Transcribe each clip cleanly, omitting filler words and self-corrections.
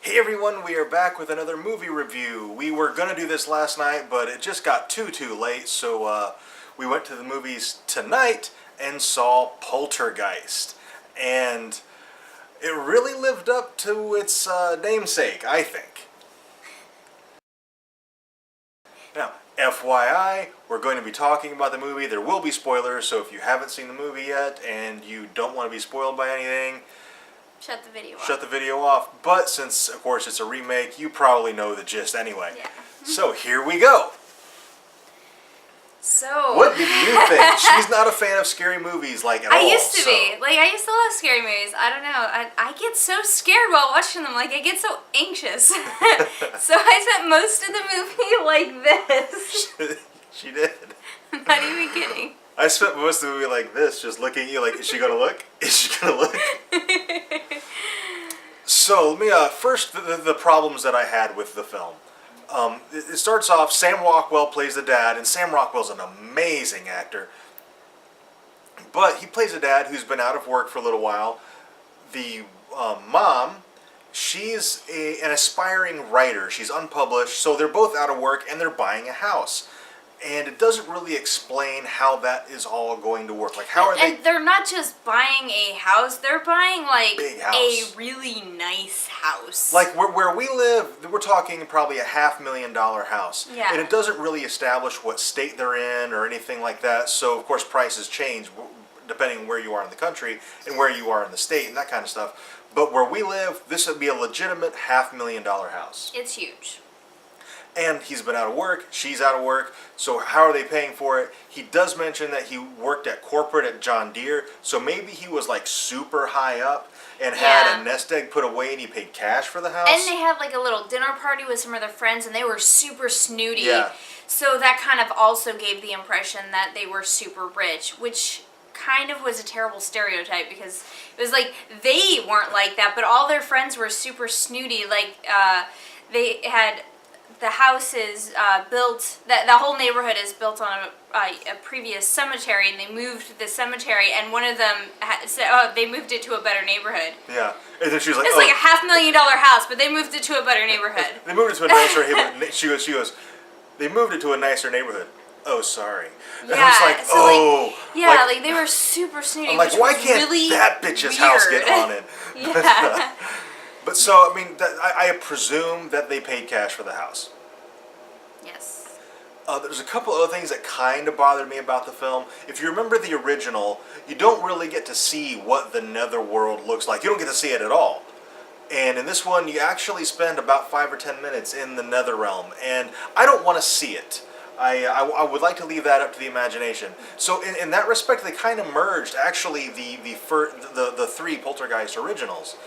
Hey everyone, we are back with another movie review. We were going to do this last night, but it just got too late, so we went to the movies tonight and saw Poltergeist. And it really lived up to its namesake, I think. Now, FYI, we're going to be talking about the movie. There will be spoilers, so if you haven't seen the movie yet and you don't want to be spoiled by anything, shut the video off. Shut the video off. But since, of course, it's a remake, you probably know the gist anyway. Yeah. So here we go. So what did you think? She's not a fan of scary movies at all. I used to be. I used to love scary movies. I don't know. I get so scared while watching them. I get so anxious. So I spent most of the movie like this. She did. I'm not even kidding. I spent most of the movie like this, just looking at you is she going to look? Is she going to look? So, let me, first, the problems that I had with the film. It starts off, Sam Rockwell plays the dad, and Sam Rockwell's an amazing actor. But he plays a dad who's been out of work for a little while. The mom, she's an aspiring writer. She's unpublished, so they're both out of work, and they're buying a house. And it doesn't really explain how that is all going to work. How are they? And they're not just buying a house; they're buying big house. A really nice house. Where we live, we're talking probably a $500,000 house. Yeah. And it doesn't really establish what state they're in or anything like that. So of course prices change depending on where you are in the country and where you are in the state and that kind of stuff. But where we live, this would be a legitimate $500,000 house. It's huge. And he's been out of work, she's out of work, so how are they paying for it? He does mention that he worked at corporate at John Deere, so maybe he was super high up and had a nest egg put away and he paid cash for the house. And they had a little dinner party with some of their friends and they were super snooty. Yeah. So that kind of also gave the impression that they were super rich, which kind of was a terrible stereotype because it was they weren't like that, but all their friends were super snooty. They had... The house is built, the whole neighborhood is built on a previous cemetery, and they moved the cemetery, and one of them said, they moved it to a better neighborhood. Yeah. And then she was like, it's like a $500,000 house, but they moved it to a better neighborhood. They moved it to a nicer neighborhood. She goes, they moved it to a nicer neighborhood. Oh, sorry. Yeah. And I was like, they were super snooty. I'm like, why can't really that bitch's house get on it? Yeah. But so, I presume that they paid cash for the house. Yes. There's a couple other things that kind of bothered me about the film. If you remember the original, you don't really get to see what the netherworld looks like. You don't get to see it at all. And in this one, you actually spend about 5 or 10 minutes in the nether realm. And I don't want to see it. I would like to leave that up to the imagination. So in that respect, they kind of merged, actually, the three Poltergeist originals.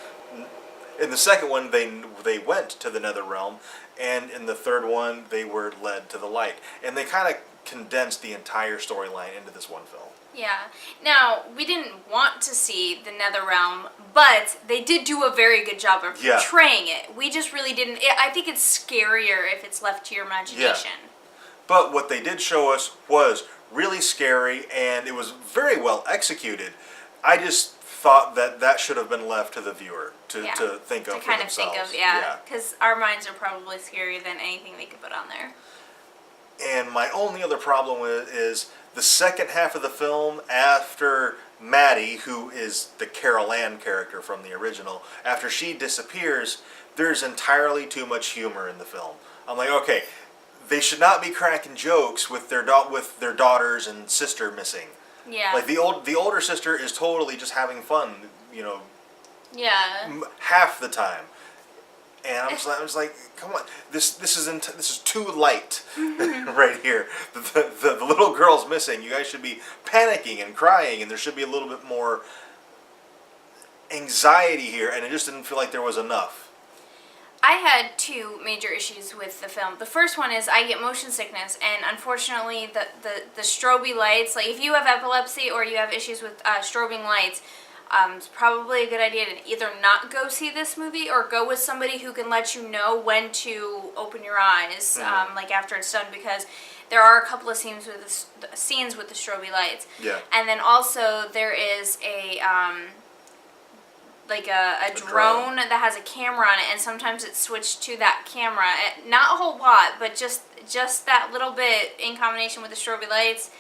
In the second one, they went to the nether realm, and in the third one, they were led to the light. And they kind of condensed the entire storyline into this one film. Yeah. Now, we didn't want to see the nether realm, but they did do a very good job of portraying it. We just really didn't. I think it's scarier if it's left to your imagination. Yeah. But what they did show us was really scary, and it was very well executed. I just thought that should have been left to the viewer to think of for themselves. Because our minds are probably scarier than anything they could put on there. And my only other problem is the second half of the film, after Maddie, who is the Carol Ann character from the original, after she disappears, there's entirely too much humor in the film. I'm like, okay, they should not be cracking jokes with their daughters and sister missing. Yeah. The older sister is totally just having fun, Yeah. half the time. And I was like, come on, this is too light right here. The little girl's missing. You guys should be panicking and crying, and there should be a little bit more anxiety here, and it just didn't feel like there was enough. I had two major issues with the film. The first one is I get motion sickness, and unfortunately the strobe lights, if you have epilepsy or you have issues with strobing lights, it's probably a good idea to either not go see this movie or go with somebody who can let you know when to open your eyes, after it's done, because there are a couple of scenes with the strobe lights. Yeah. And then also there is a a drone that has a camera on it, and sometimes it's switched to that camera. Not a whole lot, but just that little bit in combination with the strobe lights.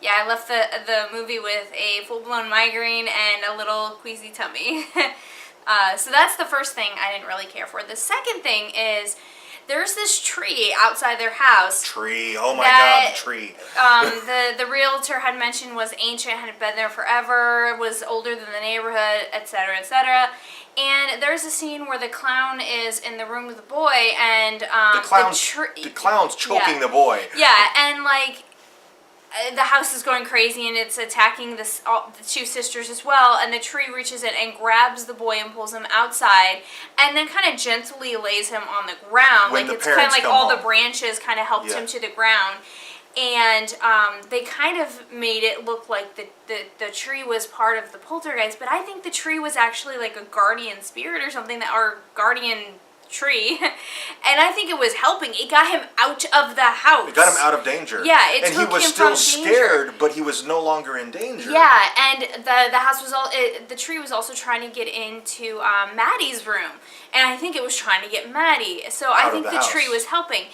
Yeah, I left the movie with a full-blown migraine and a little queasy tummy. So that's the first thing I didn't really care for. The second thing is there's this tree outside their house. Tree, oh my god, the tree. The realtor had mentioned was ancient, had been there forever, was older than the neighborhood, etc., etc. And there's a scene where the clown is in the room with the boy, and the clown's choking the boy. Yeah, and like the house is going crazy, and it's attacking the two sisters as well, and the tree reaches in and grabs the boy and pulls him outside, and then kind of gently lays him on the ground. When like the it's kind of like all home. The branches kind of helped him to the ground. And they kind of made it look like the tree was part of the poltergeist, but I think the tree was actually like a guardian spirit or something, or guardian tree, and I think it was helping. It got him out of the house. It got him out of danger. Yeah, it and took he was him still from scared, danger. but he was no longer in danger. Yeah, and the house was the tree was also trying to get into Maddie's room, and I think it was trying to get Maddie. So I think the tree was helping.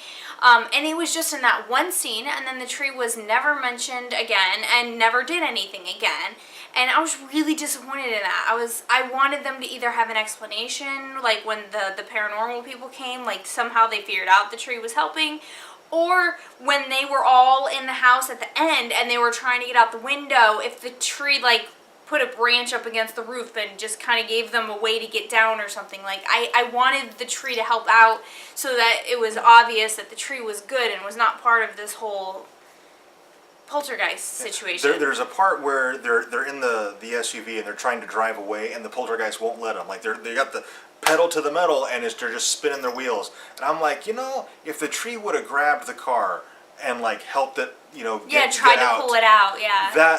And it was just in that one scene, and then the tree was never mentioned again, and never did anything again. And I was really disappointed in that. I wanted them to either have an explanation, like when the paranormal people came, like somehow they figured out the tree was helping, or when they were all in the house at the end and they were trying to get out the window, if the tree like put a branch up against the roof and just kind of gave them a way to get down or something. Like I wanted the tree to help out so that it was obvious that the tree was good and was not part of this whole poltergeist situation. There's a part where they're in the SUV and they're trying to drive away, and the poltergeist won't let them. Like they got the pedal to the metal, and they're just spinning their wheels. And I'm like, if the tree would have grabbed the car and like helped it, tried to pull it out. Yeah.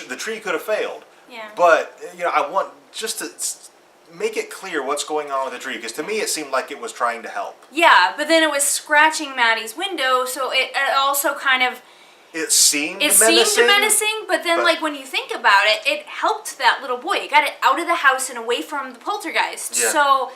The tree could have failed. Yeah. But I want just to make it clear what's going on with the tree, because to me it seemed like it was trying to help. Yeah, but then it was scratching Maddie's window, so it also kind of. It seemed menacing, but then, like, when you think about it, it helped that little boy. It got it out of the house and away from the poltergeist. Yeah. So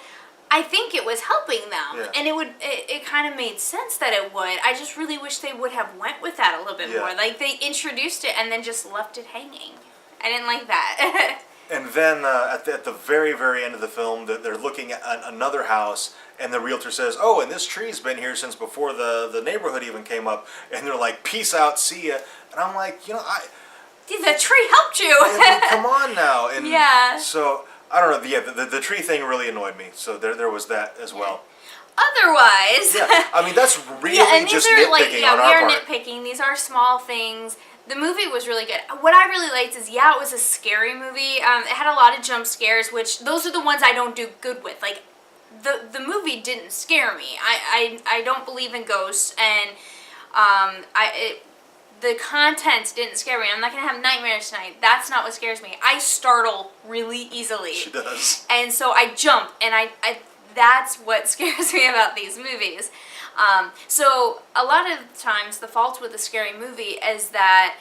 I think it was helping them. Yeah. And it kind of made sense that it would. I just really wish they would have went with that a little bit more. Like, they introduced it and then just left it hanging. I didn't like that. And then at the very, very end of the film, they're looking at another house, and the realtor says, "Oh, and this tree's been here since before the neighborhood even came up." And they're like, "Peace out, see ya." And I'm like, the tree helped you. Come on now. And yeah. So I don't know. Yeah, the tree thing really annoyed me. So there was that as well. Otherwise. Yeah, I mean that's really and just these are nitpicking on our part. We are nitpicking. These are small things. The movie was really good. What I really liked is, it was a scary movie. It had a lot of jump scares, which those are the ones I don't do good with. Like, the movie didn't scare me. I don't believe in ghosts, and the content didn't scare me. I'm not going to have nightmares tonight. That's not what scares me. I startle really easily. She does. And so I jump, and I that's what scares me about these movies. So a lot of times the fault with a scary movie is that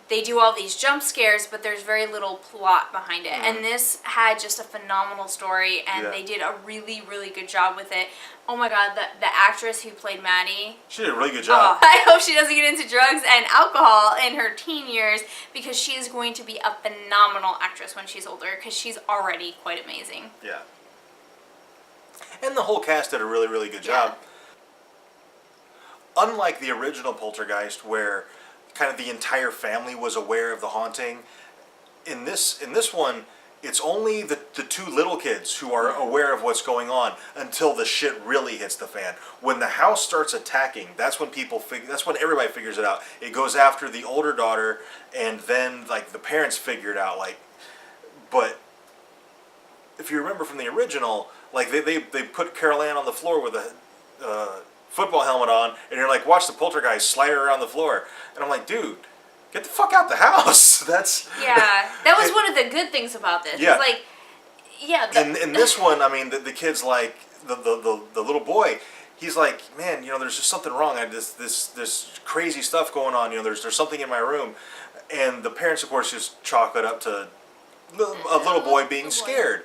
they do all these jump scares, but there's very little plot behind it. And this had just a phenomenal story, and they did a really, really good job with it. Oh my god, the actress who played Maddie. She did a really good job. I hope she doesn't get into drugs and alcohol in her teen years, because she is going to be a phenomenal actress when she's older, because she's already quite amazing. Yeah. And the whole cast did a really, really good job. Unlike the original Poltergeist, where kind of the entire family was aware of the haunting, in this one, it's only the two little kids who are aware of what's going on until the shit really hits the fan. When the house starts attacking, that's when that's when everybody figures it out. It goes after the older daughter, and then like the parents figure it out. But if you remember from the original, like they put Carol Ann on the floor with a football helmet on, and you're like, watch the poltergeist slide her around the floor. And I'm like, dude, get the fuck out the house. That was one of the good things about this. Yeah. In this one, I mean, the kid's like, the little boy, he's like, man, there's just something wrong. I this crazy stuff going on. There's something in my room. And the parents, of course, just chalk it up to a little boy being scared.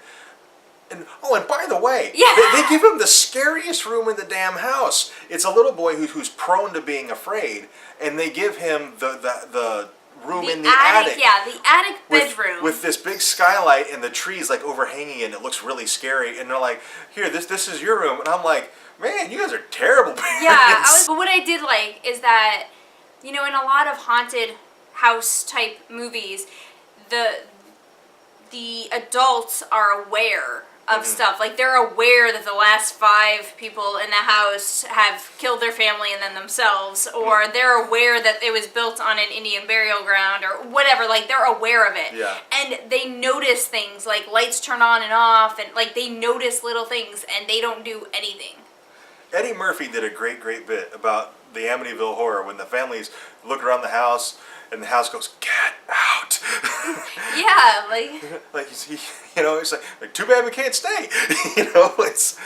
And by the way, Yeah. they give him the scariest room in the damn house. It's a little boy who's prone to being afraid, and they give him the room in the attic. Yeah, the attic bedroom. With this big skylight and the trees like overhanging it, and it looks really scary. And they're like, "Here, this is your room." And I'm like, "Man, you guys are terrible parents." Yeah, but what I did like is that, you know, in a lot of haunted house type movies, the adults are aware of stuff. Like, they're aware that the last 5 people in the house have killed their family and then themselves, or they're aware that it was built on an Indian burial ground, or whatever. Like, they're aware of it. Yeah. And they notice things, like lights turn on and off, and, like, they notice little things, and they don't do anything. Eddie Murphy did a great bit about the Amityville Horror when the families look around the house and the house goes, "Get out!" Yeah, like like it's like too bad we can't stay. It's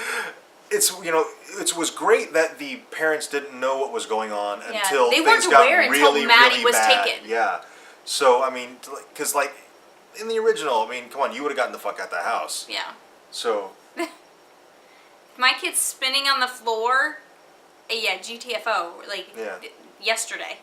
it was great that the parents didn't know what was going on until they things weren't got aware until really Maddie was bad. taken. Yeah, so I mean, because like in the original, I mean, come on, you would have gotten the fuck out the house. Yeah. So. My kid's spinning on the floor. Yeah, GTFO, like yesterday.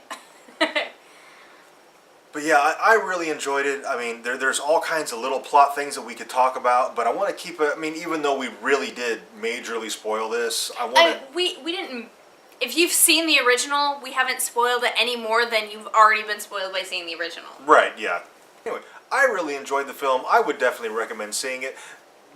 But yeah, I really enjoyed it. I mean, there's all kinds of little plot things that we could talk about, but I want to keep it. I mean, even though we really did majorly spoil this, I want to. We didn't. If you've seen the original, we haven't spoiled it any more than you've already been spoiled by seeing the original. Right. Yeah. Anyway, I really enjoyed the film. I would definitely recommend seeing it.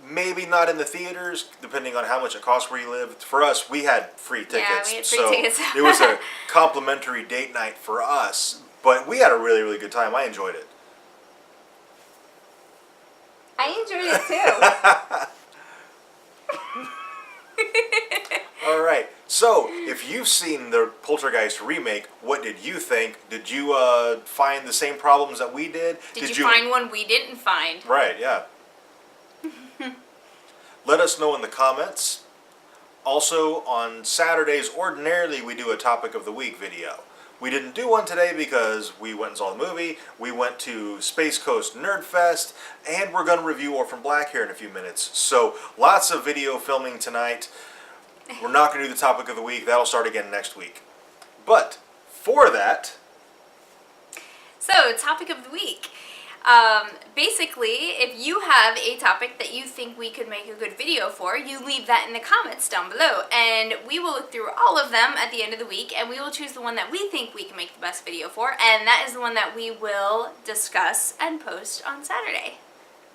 Maybe not in the theaters, depending on how much it costs where you live. For us, we had free tickets. Yeah, we had free tickets. It was a complimentary date night for us. But we had a really, really good time. I enjoyed it. I enjoyed it too. All right. So, if you've seen the Poltergeist remake, what did you think? Did you find the same problems that we did? Did you find one we didn't find? Right, yeah. Let us know in the comments. Also, on Saturdays, ordinarily we do a Topic of the Week video. We didn't do one today because we went and saw the movie, we went to Space Coast Nerd Fest, and we're going to review Orphan Black here in a few minutes. So, lots of video filming tonight. We're not going to do the Topic of the Week. That'll start again next week. But, for that... So, Topic of the Week. Basically, if you have a topic that you think we could make a good video for, you leave that in the comments down below, and we will look through all of them at the end of the week, and we will choose the one that we think we can make the best video for, and that is the one that we will discuss and post on Saturday.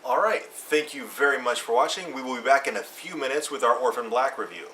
Alright, thank you very much for watching. We will be back in a few minutes with our Orphan Black review.